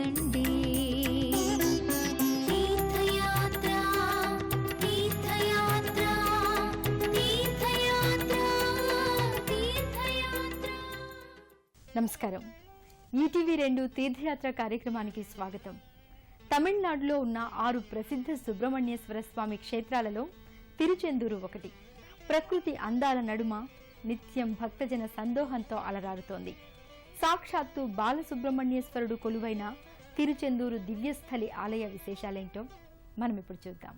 Sunday తీర్థయాత్ర తీర్థయాత్ర తీర్థయాత్ర తీర్థయాత్ర. నమస్కారం. ఈటీవీ2 తీర్థయాత్ర కార్యక్రమానికి స్వాగతం. తమిళనాడులో ఉన్న 6 ప్రసిద్ధ సుబ్రహ్మణ్యేశ్వర స్వామి క్షేత్రాలలో తిరుచెందూరు ఒకటి. ప్రకృతి అందాల నడుమ నిత్యం భక్తజన సందోహంతో అలరారుతోంది. సాక్షాత్తు బాలసుబ్రహ్మణ్యేశ్వరుడు కొలువైన తిరుచెందూరు దివ్యస్థలి ఆలయ విశేషాలేంటో మనం ఇప్పుడు చూద్దాం.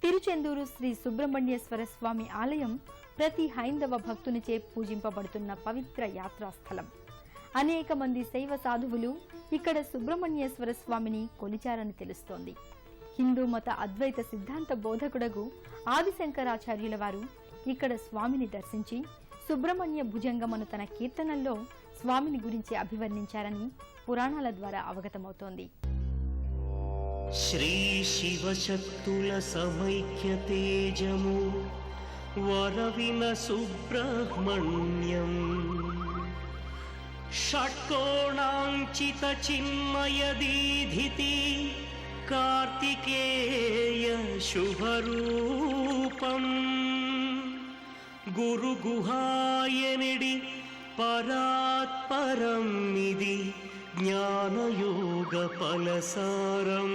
తిరుచెందూరు శ్రీ సుబ్రహ్మణ్యేశ్వర స్వామి ఆలయం ప్రతి హైందవ భక్తునిచే పూజింపబడుతున్న పవిత్ర యాత్రాస్థలం. అనేక మంది శైవ సాధువులు ఇక్కడ సుబ్రహ్మణ్యేశ్వర స్వామిని కొలిచారని తెలుస్తోంది. హిందూ మత అద్వైత సిద్ధాంత బోధకుడగు ఆదిశంకరాచార్యుల వారు ఇక్కడ స్వామిని దర్శించి సుబ్రహ్మణ్య భుజంగమను తన కీర్తనల్లో స్వామిని గురించి అభివర్ణించారని పురాణాల ద్వారా అవగతమవుతోంది. శ్రీ శివశక్తుల సమైక్య తేజము వరవిన సుబ్రహ్మణ్యం షట్కోణాంచిత చిన్మయ దీధితి కార్తికేయ శుభరూపం గురు గుహాయనిడి పరాత్పరం ఇది జ్ఞానయోగ ఫలసారం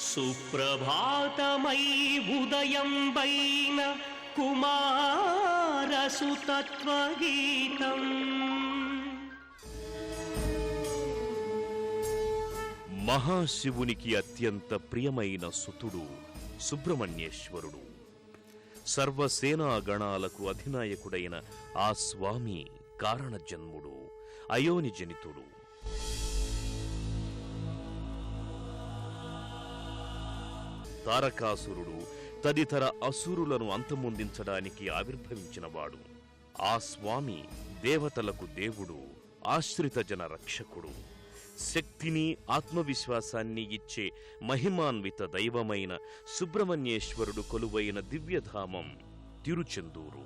సుప్రభాతమై ఉదయం వైన కుమారసుతత్వగీతం. మహాశివునికి అత్యంత ప్రియమైన సుతుడు సుబ్రహ్మణ్యేశ్వరుడు. సర్వసేనా గణాలకు అధినాయకుడైన ఆ స్వామి కారణజన్ముడు, అయోని జనితుడు. తారకాసురుడు తదితర అసురులను అంతమొందించడానికి ఆవిర్భవించినవాడు. ఆ స్వామి దేవతలకు దేవుడు, ఆశ్రిత జన రక్షకుడు. శక్తిని ఆత్మవిశ్వాసాన్ని ఇచ్చే మహిమాన్విత దైవమైన సుబ్రహ్మణ్యేశ్వరుడు కొలువైన దివ్యధామం తిరుచెందూరు.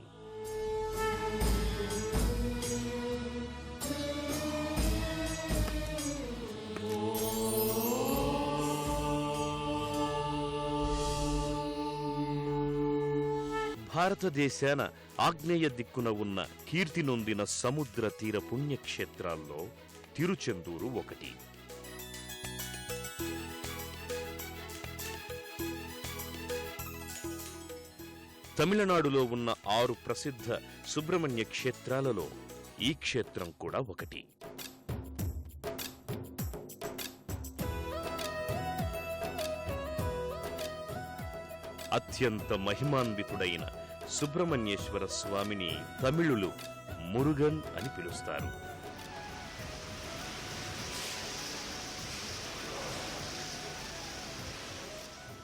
భారతదేశాన ఆగ్నేయ దిక్కున ఉన్న కీర్తి నొందిన సముద్ర తీర పుణ్యక్షేత్రాల్లో తిరుచెందూరు ఒకటి. తమిళనాడులో ఉన్న 6 ప్రసిద్ధ సుబ్రహ్మణ్య క్షేత్రాలలో ఈ క్షేత్రం కూడా ఒకటి. అత్యంత మహిమాన్వితుడైన సుబ్రహ్మణ్యేశ్వర స్వామిని తమిళులు మురుగన్ అని పిలుస్తారు.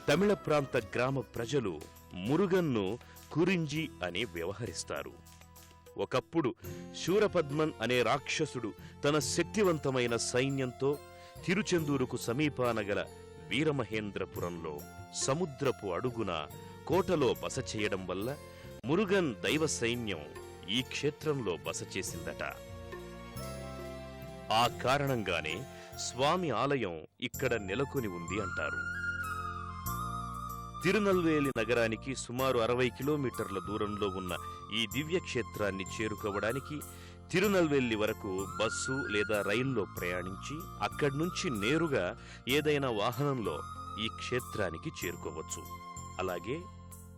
తమిళ ప్రాంత గ్రామ ప్రజలు మురుగన్ను కురించి అని వ్యవహరిస్తారు. ఒకప్పుడు శూరపద్మన్ అనే రాక్షసుడు తన శక్తివంతమైన సైన్యంతో తిరుచెందూరుకు సమీపాన గల వీరమహేంద్రపురంలో సముద్రపు అడుగున కోటలో బస చేయడం వల్ల మురుగన్ దైవ సైన్యం ఈ క్షేత్రంలో బస చేసిందట. ఆ కారణంగానే స్వామి ఆలయం ఇక్కడ నెలకొని ఉంది అంటారు. తిరునల్వేలి నగరానికి సుమారు 60 కిలోమీటర్ల దూరంలో ఉన్న ఈ దివ్యక్షేత్రాన్ని చేరుకోవడానికి తిరునల్వేలి వరకు బస్సు లేదా రైల్లో ప్రయాణించి అక్కడ్నుంచి నేరుగా ఏదైనా వాహనంలో ఈ క్షేత్రానికి చేరుకోవచ్చు. అలాగే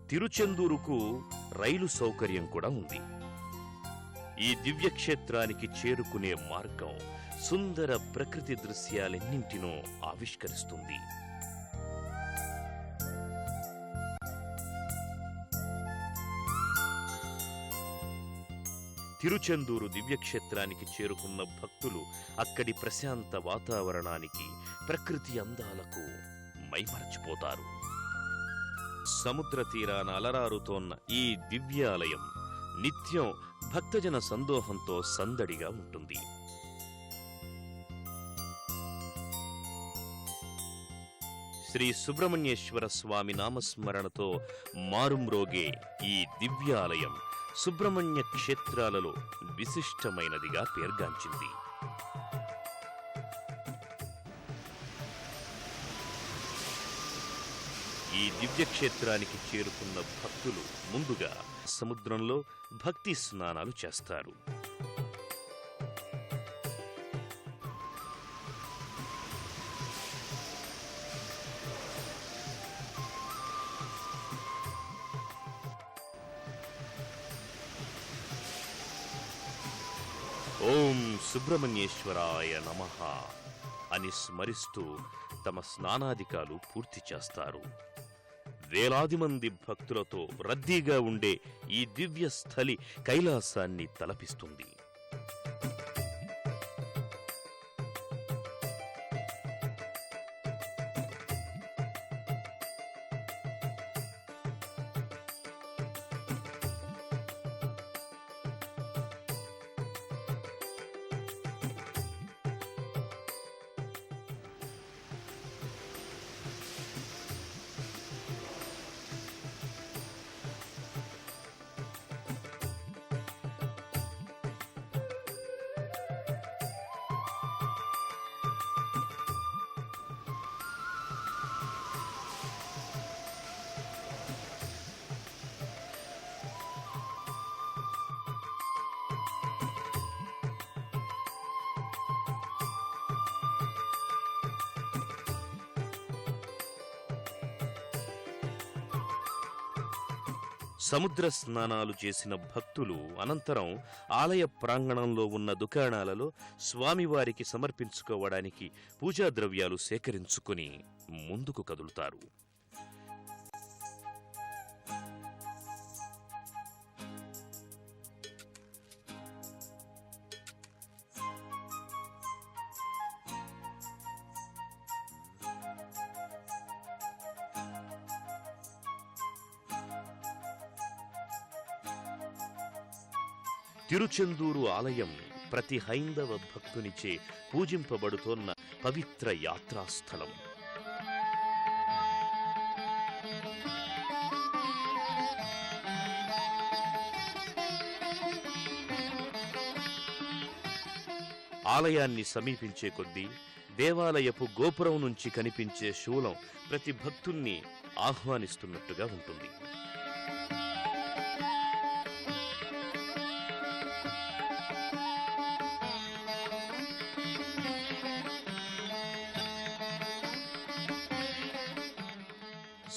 తిరుచెందూరుకు రైలు సౌకర్యం కూడా ఉంది. ఈ దివ్యక్షేత్రానికి చేరుకునే మార్గం సుందర ప్రకృతి దృశ్యాలెన్నింటినో ఆవిష్కరిస్తుంది. తిరుచెందూరు దివ్యక్షేత్రానికి చేరుకున్న భక్తులు అక్కడి ప్రశాంత వాతావరణానికి, ప్రకృతి అందాలకు మైమరచిపోతారు. సముద్ర తీరాన అలరారుతోన్న ఈ దివ్యాలయం నిత్యం భక్తజన సందోహంతో సందడిగా ఉంటుంది. శ్రీ సుబ్రహ్మణ్యేశ్వర స్వామి నామస్మరణతో మారుమ్రోగే ఈ దివ్యాలయం సుబ్రహ్మణ్య క్షేత్రాలలో విశిష్టమైనదిగా పేర్గాంచింది. ఈ దివ్యక్షేత్రానికి చేరుకున్న భక్తులు ముందుగా సముద్రంలో భక్తి స్నానాలు చేస్తారు. ఓం సుబ్రహ్మణ్యేశ్వరాయ నమః అని స్మరిస్తూ తమ స్నానాధికాలు పూర్తి చేస్తారు. వేలాది మంది భక్తులతో రద్దీగా ఉండే ఈ దివ్య స్థలి కైలాసాన్ని తలపిస్తుంది. సముద్ర స్నానాలు చేసిన భక్తులు అనంతరం ఆలయ ప్రాంగణంలో ఉన్న దుకాణాలలో స్వామివారికి సమర్పించుకోవడానికి పూజా ద్రవ్యాలు సేకరించుకుని ముందుకు కదులుతారు. తిరుచెందూరు ఆలయం ప్రతి హైందవ భక్తునిచే పూజింపబడుతోన్న పవిత్ర యాత్రాస్థలం. ఆలయాన్ని సమీపించే కొద్దీ దేవాలయపు గోపురం నుంచి కనిపించే శూలం ప్రతి భక్తుణ్ణి ఆహ్వానిస్తున్నట్టుగా ఉంటుంది.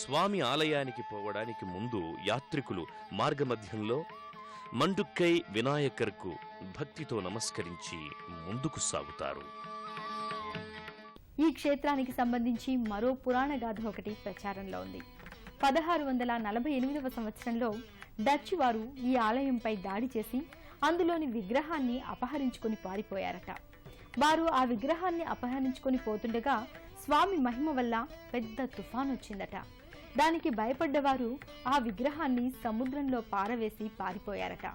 స్వామి ఆలయానికి పోవడానికి ముందు యాత్రికులు మార్గమధ్యంలో మండుక్కై వినాయకర్కు భక్తితో నమస్కరించి ముందుకు సాగుతారు. ఈ క్షేత్రానికి సంబంధించి మరో పురాణ గాథ ఒకటి ప్రచారంలో ఉంది. 1648వ సంవత్సరంలో డచ్ వారు ఈ ఆలయంపై దాడి చేసి అందులోని విగ్రహాన్ని అపహరించుకుని పారిపోయారట. వారు ఆ విగ్రహాన్ని అపహరించుకుని పోతుండగా స్వామి మహిమ వల్ల పెద్ద తుఫాను వచ్చిందట. దానికి భయపడ్డవారు ఆ విగ్రహాన్ని సముద్రంలో పారవేసి పారిపోయారట.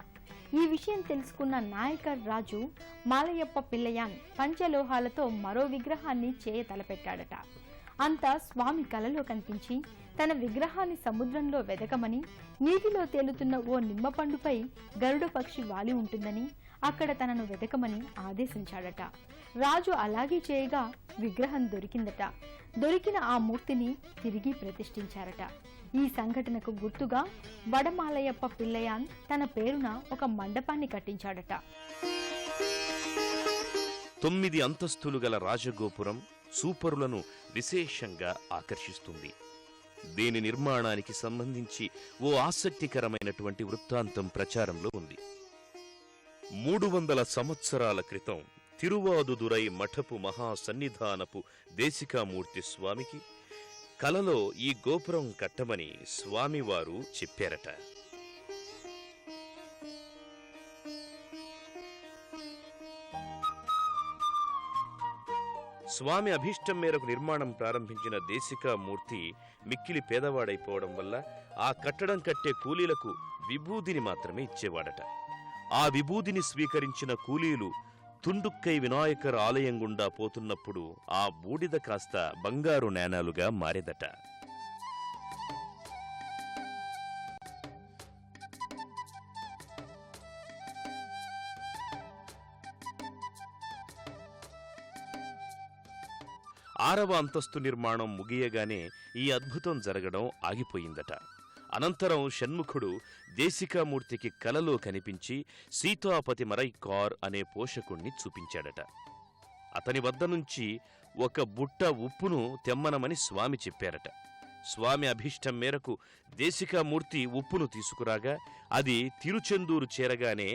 ఈ విషయం తెలుసుకున్న నాయకర్ రాజు మాలయప్ప పిల్లయాన్ పంచలోహాలతో మరో విగ్రహాన్ని చేయ తలపెట్టాడట. అంతా స్వామి కలలో కనిపించి తన విగ్రహాన్ని సముద్రంలో వెదకమని, నీటిలో తేలుతున్న ఓ నిమ్మపండుపై గరుడ పక్షి వాలి ఉంటుందని అక్కడ తనను వెదకమని ఆదేశించాడట. రాజు అలాగే చేయగా విగ్రహం దొరికిందట. దొరికిన ఆ మూర్తిని తిరిగి ప్రతిష్ఠించారట. ఈ సంఘటనకు గుర్తుగా వడమాలయప్ప పిల్లయాన్ తన పేరున ఒక మండపాన్ని కట్టించాడట. 9 అంతస్తులు గల రాజగోపురం సూపరులను విశేషంగా ఆకర్షిస్తుంది. దీని నిర్మాణానికి సంబంధించి ఓ ఆసక్తికరమైనటువంటి వృత్తాంతం ప్రచారంలో ఉంది. 300 సంవత్సరాల క్రితం తిరువాదుదురై మఠపు మహాసన్నిధానపు దేశికామూర్తి స్వామికి కలలో ఈ గోపురం కట్టమని స్వామివారు చెప్పారట. స్వామి అభీష్టం మేరకు నిర్మాణం ప్రారంభించిన దేశికా మూర్తి మిక్కిలి పేదవాడైపోవడం వల్ల ఆ కట్టడం కట్టే కూలీలకు విభూదిని మాత్రమే ఇచ్చేవాడట. ఆ విభూదిని స్వీకరించిన కూలీలు తుండుక్కై వినాయకర్ ఆలయం గుండా పోతున్నప్పుడు ఆ బూడిద కాస్త బంగారు నాణాలుగా మారేదట. ఆరవ అంతస్తు నిర్మాణం ముగియగానే ఈ అద్భుతం జరగడం ఆగిపోయిందట. అనంతరం షణ్ముఖుడు దేశికామూర్తికి కలలో కనిపించి సీతాపతి మరైకార్ అనే పోషకుణ్ణి చూపించాడట. అతని వద్ద నుంచి ఒక బుట్ట ఉప్పును తెమ్మనమని స్వామి చెప్పారట. స్వామి అభీష్టం మేరకు దేశికామూర్తి ఉప్పును తీసుకురాగా అది తిరుచెందూరు చేరగానే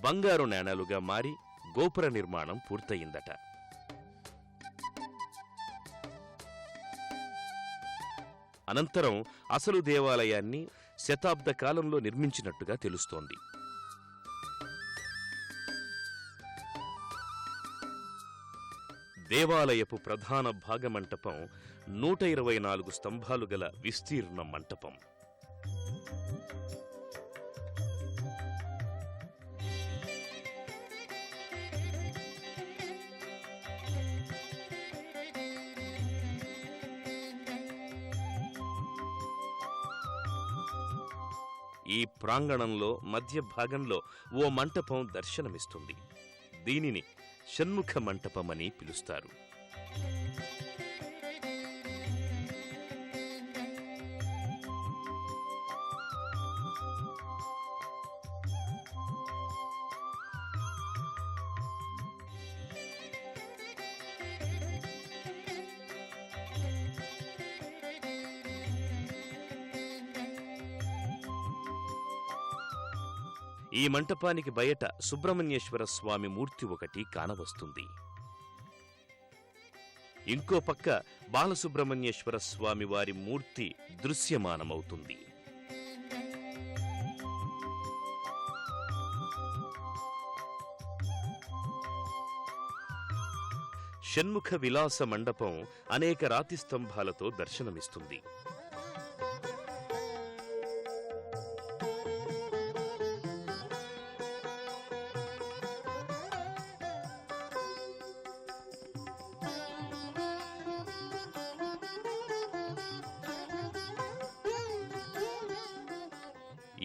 బంగారు నాణాలుగా మారి గోపుర నిర్మాణం పూర్తయిందట. అనంతరం అసలు దేవాలయాన్ని శతాబ్ద కాలంలో నిర్మించినట్టుగా తెలుస్తోంది. దేవాలయపు ప్రధాన భాగమంటపం 124 స్తంభాలు గల విస్తీర్ణ మంటపం. ఈ ప్రాంగణంలో మధ్య భాగంలో ఓ మంటపం దర్శనమిస్తుంది. దీనిని షణ్ముఖ మంటపమని పిలుస్తారు. ఈ మంటపానికి బయట సుబ్రహ్మణ్యేశ్వర స్వామి మూర్తి ఒకటి కానవస్తుంది. ఇంకో పక్క బాలసుబ్రహ్మణ్యేశ్వర స్వామి వారి మూర్తి దృశ్యమానమవుతుంది. షణ్ముఖ విలాస మండపం అనేక రాతి స్తంభాలతో దర్శనమిస్తుంది.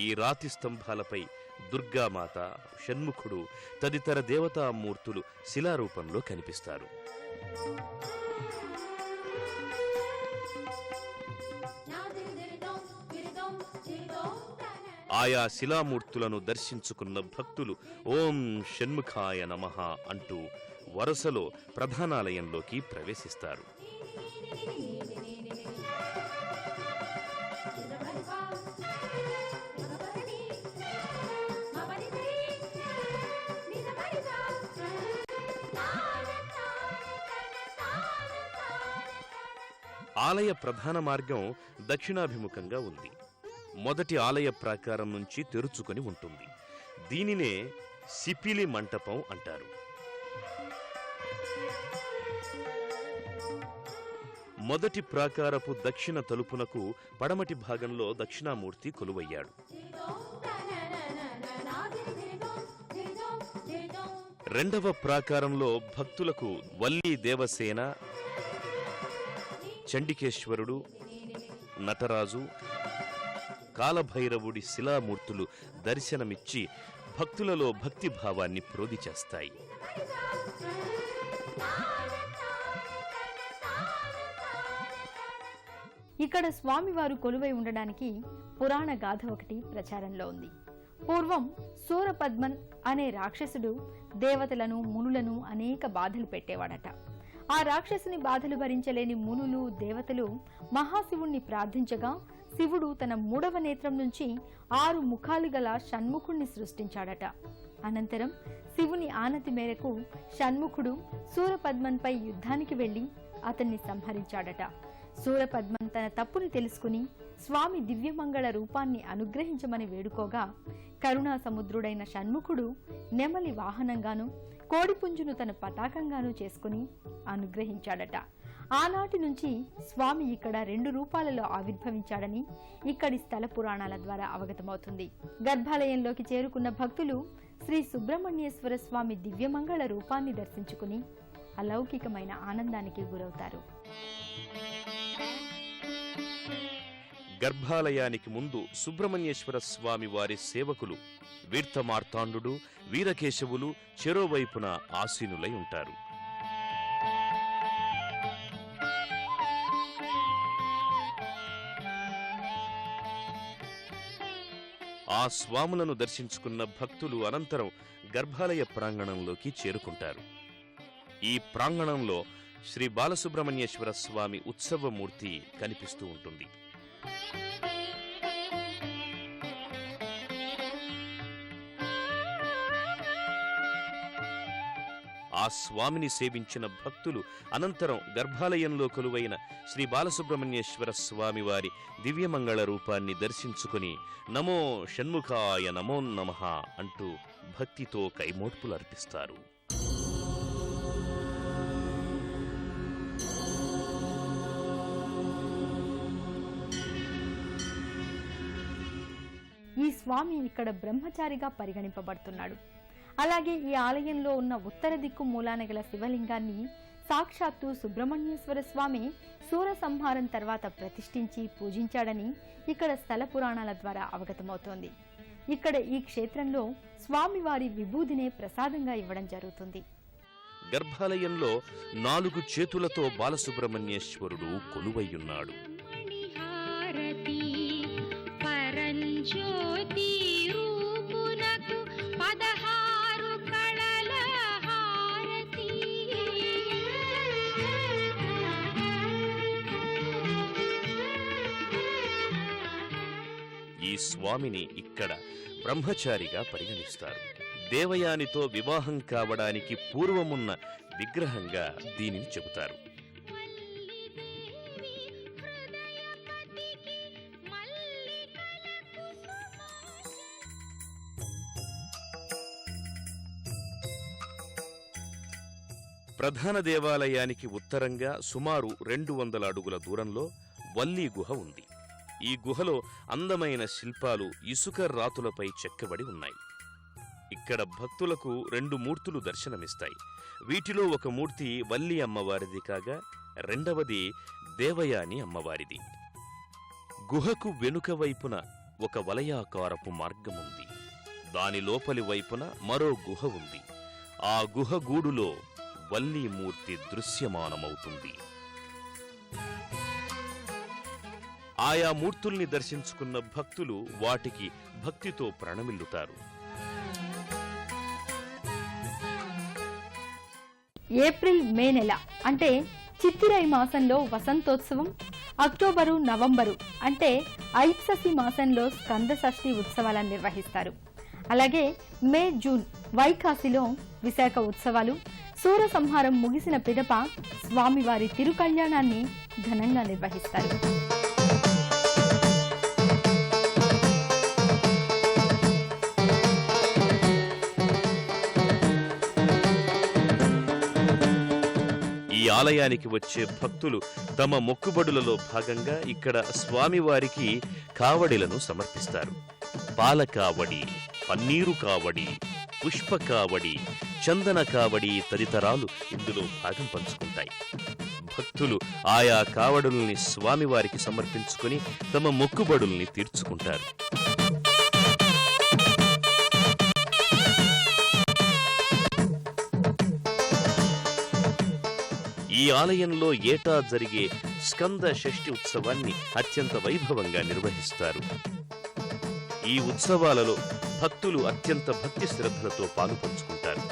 ఈ రాతి స్తంభాలపై దుర్గామాత, షణ్ముఖుడు తదితర దేవతామూర్తులు శిలారూపంలో కనిపిస్తారు. ఆయా శిలామూర్తులను దర్శించుకున్న భక్తులు ఓం షణ్ముఖాయ నమః అంటూ వరుసలో ప్రధానాలయంలోకి ప్రవేశిస్తారు. ఆలయ ప్రధాన మార్గం దక్షిణాభిముఖంగా ఉంది. మొదటి ఆలయ ప్రాకారం నుంచి తెరుచుకొని ఉంటుంది. దీనినే సిపిలి మంటపం అంటారు. మొదటి ప్రాకారపు దక్షిణ తలుపునకు పడమటి భాగంలో దక్షిణామూర్తి కొలువయ్యాడు. రెండవ ప్రాకారంలో భక్తులకు వల్లీ దేవసేన, చండికేశ్వరుడు, నటరాజు, కాలభైరవుడి శిలామూర్తులు దర్శనమిచ్చి భక్తులలో భక్తిభావాన్ని ప్రోది చేస్తాయి. ఇక్కడ స్వామివారు కొలువై ఉండడానికి పురాణ గాథ ఒకటి ప్రచారంలో ఉంది. పూర్వం సూరపద్మన్ అనే రాక్షసుడు దేవతలను, మునులను అనేక బాధలు పెట్టేవాడట. ఆ రాక్షసుని బాధలు భరించలేని మునులు, దేవతలు మహాశివుణ్ణి ప్రార్థించగా శివుడు తన 3వ నేత్రం నుంచి 6 ముఖాలు గల షణ్ముఖుణ్ణి సృష్టించాడట. అనంతరం శివుని ఆనతి మేరకు షణ్ముఖుడు సూరపద్మన్పై యుద్ధానికి వెళ్లి అతన్ని సంహరించాడట. సూరపద్మన్ తన తప్పుని తెలుసుకుని స్వామి దివ్యమంగళ రూపాన్ని అనుగ్రహించమని వేడుకోగా కరుణా సముద్రుడైన షణ్ముఖుడు నెమలి వాహనంగాను కోడిపుంజును తన పతాకంగాను చేసుకుని అనుగ్రహించాడట. ఆనాటి నుంచి స్వామి ఇక్కడ 2 రూపాలలో ఆవిర్భవించాడని ఇక్కడి స్థల పురాణాల ద్వారా అవగతమవుతుంది. గర్భాలయంలోకి చేరుకున్న భక్తులు శ్రీ సుబ్రహ్మణ్యేశ్వర స్వామి దివ్యమంగళ రూపాన్ని దర్శించుకుని అలౌకికమైన ఆనందానికి గురవుతారు. గర్భాలయానికి ముందు సుబ్రహ్మణ్యేశ్వర స్వామి వారి సేవకులు వీర్తమార్తాండు, వీరకేశవులు చెరోవైపున ఆసీనులై ఉంటారు. ఆ స్వాములను దర్శించుకున్న భక్తులు అనంతరం గర్భాలయ ప్రాంగణంలోకి చేరుకుంటారు. ఈ ప్రాంగణంలో శ్రీ బాలసుబ్రహ్మణ్యేశ్వర స్వామి ఉత్సవమూర్తి కనిపిస్తూ ఉంటుంది. ఆ స్వామిని సేవించిన భక్తులు అనంతరం గర్భాలయంలో కొలువైన శ్రీ బాలసుబ్రహ్మణ్యేశ్వర స్వామి వారి దివ్యమంగళ రూపాన్ని దర్శించుకుని నమో షణ్ముఖాయ నమో నమః అంటూ భక్తితో కైమోడ్పులు అర్పిస్తారు. ఈ స్వామి ఇక్కడ బ్రహ్మచారిగా పరిగణింపబడుతున్నాడు. అలాగే ఈ ఆలయంలో ఉన్న ఉత్తర దిక్కు మూలాన గల శివలింగాన్ని సాక్షాత్తు సుబ్రహ్మణ్యేశ్వర స్వామి సూర సంహారం తర్వాత ప్రతిష్ఠించి పూజించాడని ఇక్కడ స్థల పురాణాల ద్వారా అవగతమవుతోంది. ఇక్కడ ఈ క్షేత్రంలో స్వామివారి విభూదినే ప్రసాదంగా ఇవ్వడం జరుగుతుంది. గర్భాలయంలో 4 చేతులతో బాలసుబ్రహ్మణ్యేశ్వరుడు కొలువయ్యున్నాడు. ఈ స్వామిని ఇక్కడ బ్రహ్మచారిగా పరిగణిస్తారు. దేవయానితో వివాహం కావడానికి పూర్వమున్న విగ్రహంగా దీనిని చెబుతారు. ప్రధాన దేవాలయానికి ఉత్తరంగా సుమారు 200 అడుగుల దూరంలో వల్లీ గుహ ఉంది. ఈ గుహలో అందమైన శిల్పాలు ఇసుక రాతులపై చెక్కబడి ఉన్నాయి. ఇక్కడ భక్తులకు 2 మూర్తులు దర్శనమిస్తాయి. వీటిలో ఒక మూర్తి వల్లి అమ్మవారిది కాగా రెండవది దేవయాని అమ్మవారిది. గుహకు వెనుక వైపున ఒక వలయాకారపు మార్గముంది. దాని లోపలి వైపున మరో గుహ ఉంది. ఆ గుహ గూడులో వల్లీ మూర్తి దృశ్యమానమవుతుంది. ఆయా మూర్తుల్ని దర్శించుకున్న భక్తులు వాటికి భక్తితో ప్రణమిల్లుతారు. ఏప్రిల్ మే నెల అంటే చిత్తిరై మాసంలో వసంతోత్సవం, అక్టోబరు నవంబరు అంటే ఐప్ససి మాసంలో స్కంద షష్ఠి ఉత్సవాలను నిర్వహిస్తారు. అలాగే మే జూన్ వైకాసిలో విశాఖ ఉత్సవాలు, సూర సంహారం ముగిసిన పిదప స్వామివారి తిరుకళ్యాణాన్ని ఘనంగా నిర్వహిస్తారు. ఈ ఆలయానికి వచ్చే భక్తులు తమ మొక్కుబడులలో భాగంగా ఇక్కడ స్వామివారికి కావడిలను సమర్పిస్తారు. పాల కావడి, పన్నీరు కావడి, పుష్ప కావడి, చందన కావడి తదితరాలు ఇందులో భాగం పంచుకుంటాయి. భక్తులు ఆయా కావడుల్ని స్వామివారికి సమర్పించుకుని తమ మొక్కుబడుల్ని తీర్చుకుంటారు. ఈ ఆలయంలో ఏటా జరిగే స్కంద షష్ఠి ఉత్సవాన్ని అత్యంత వైభవంగా నిర్వహిస్తారు. ఈ ఉత్సవాలలో భక్తులు అత్యంత భక్తి శ్రద్ధలతో పాలుపంచుకుంటారు.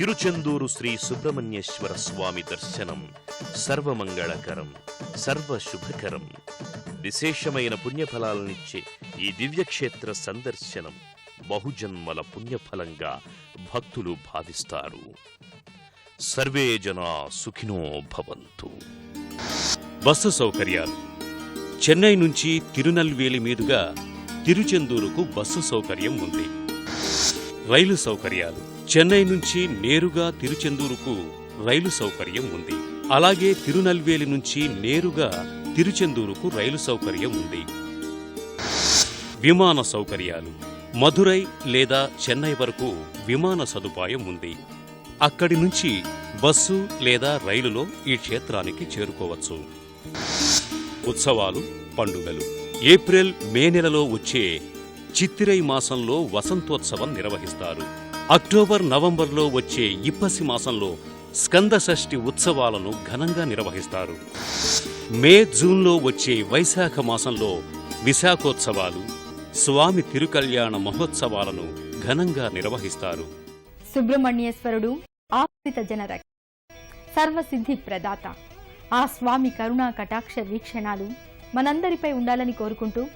తిరుచెందూరు శ్రీ సుబ్రహ్మణ్యేశ్వర స్వామి దర్శనం సర్వమంగళకరం సర్వశుభకరం. విశేషమైన పుణ్యఫలాలనిచ్చే ఈ దివ్యక్షేత్ర సందర్శనం బహుజన్మల పుణ్యఫలంగా భక్తులు భావిస్తారు. సర్వే జనా సుఖినో భవంతు. బస్సు సౌకర్యాలు. చెన్నై నుంచి తిరునల్వేలి మీదుగా తిరుచెందూరుకు బస్సు సౌకర్యం ఉంది. రైలు సౌకర్యాలు. చెన్నై నుంచి నేరుగా తిరుచెందూరుకు రైలు సౌకర్యం ఉంది. అలాగే తిరునల్వేలి నుంచి నేరుగా తిరుచెందూరుకు రైలు సౌకర్యం ఉంది. విమాన సౌకర్యాలు. మదురై లేదా చెన్నై వరకు విమాన సదుపాయం ఉంది. అక్కడి నుంచి బస్సు లేదా రైలులో ఈ క్షేత్రానికి చేరుకోవచ్చు. ఉత్సవాలు, పండుగలు. ఏప్రిల్, మే నెలలో వచ్చే చిత్తిరై మాసంలో వసంతోత్సవం నిర్వహిస్తారు. అక్టోబర్, నవంబర్లో వచ్చే ఇప్పసి మాసంలో స్కందషష్ఠి ఉత్సవాలను ఘనంగా నిర్వహిస్తారు. మే, జూన్లో వచ్చే వైశాఖ మాసంలో విశాఖోత్సవాలు, స్వామి తిరుకల్యాణ మహోత్సవాలను ఘనంగా నిర్వహిస్తారు. సుబ్రహ్మణ్యేశ్వరుడు ఆశ్రిత జనరక్ష, సర్వసిద్ధి ప్రదాత. ఆ స్వామి కరుణా కటాక్ష వీక్షణాలు మనందరిపై ఉండాలని కోరుకుంటూ